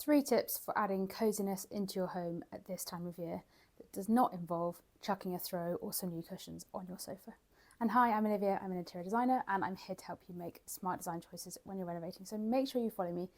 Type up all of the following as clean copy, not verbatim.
3 tips for adding coziness into your home at this time of year that does not involve chucking a throw or some new cushions on your sofa. And hi, I'm Olivia, I'm an interior designer and I'm here to help you make smart design choices when you're renovating. So make sure you follow me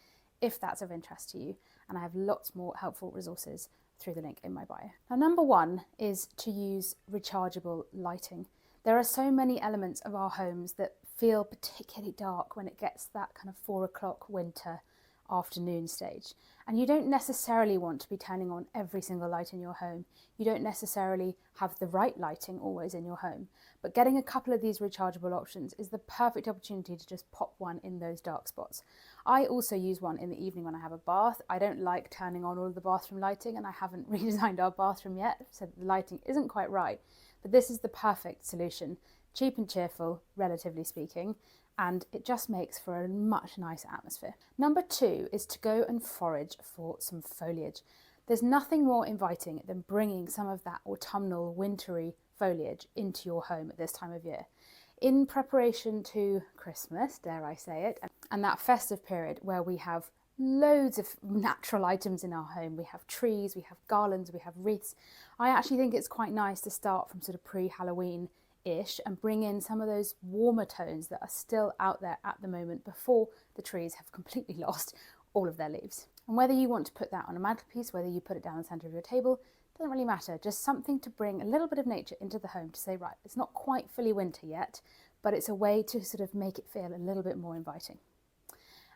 if that's of interest to you, and I have lots more helpful resources through the link in my bio. Now, number 1 is to use rechargeable lighting. There are so many elements of our homes that feel particularly dark when it gets that kind of 4 o'clock winter afternoon stage. And you don't necessarily want to be turning on every single light in your home. You don't necessarily have the right lighting always in your home. But getting a couple of these rechargeable options is the perfect opportunity to just pop one in those dark spots. I also use one in the evening when I have a bath. I don't like turning on all of the bathroom lighting, and I haven't redesigned our bathroom yet, so the lighting isn't quite right. But this is the perfect solution. Cheap and cheerful, relatively speaking, and it just makes for a much nicer atmosphere. Number 2 is to go and forage for some foliage. There's nothing more inviting than bringing some of that autumnal, wintry foliage into your home at this time of year. In preparation to Christmas, dare I say it, and that festive period where we have loads of natural items in our home. We have trees, we have garlands, we have wreaths. I actually think it's quite nice to start from sort of pre-Halloween-ish and bring in some of those warmer tones that are still out there at the moment before the trees have completely lost all of their leaves. And whether you want to put that on a mantelpiece, whether you put it down the centre of your table, doesn't really matter. Just something to bring a little bit of nature into the home to say, right, it's not quite fully winter yet, but it's a way to sort of make it feel a little bit more inviting.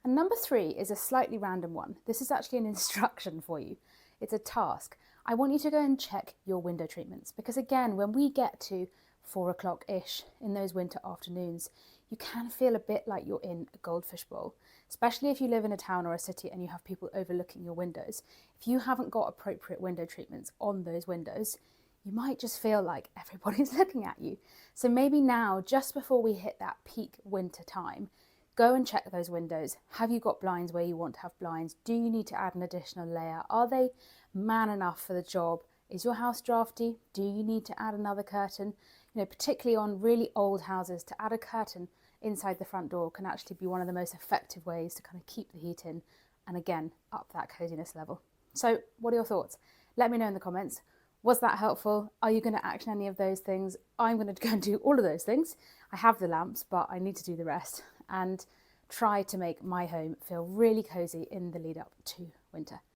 And number 3 is a slightly random one. This is actually an instruction for you. It's a task. I want you to go and check your window treatments, because again, when we get to 4 o'clock-ish in those winter afternoons, you can feel a bit like you're in a goldfish bowl, especially if you live in a town or a city and you have people overlooking your windows. If you haven't got appropriate window treatments on those windows, you might just feel like everybody's looking at you. So maybe now, just before we hit that peak winter time, go and check those windows. Have you got blinds where you want to have blinds? Do you need to add an additional layer? Are they man enough for the job? Is your house drafty? Do you need to add another curtain? You know, particularly on really old houses, to add a curtain inside the front door can actually be one of the most effective ways to kind of keep the heat in and again, up that coziness level. So what are your thoughts? Let me know in the comments. Was that helpful? Are you going to action any of those things? I'm going to go and do all of those things. I have the lamps, but I need to do the rest and try to make my home feel really cozy in the lead up to winter.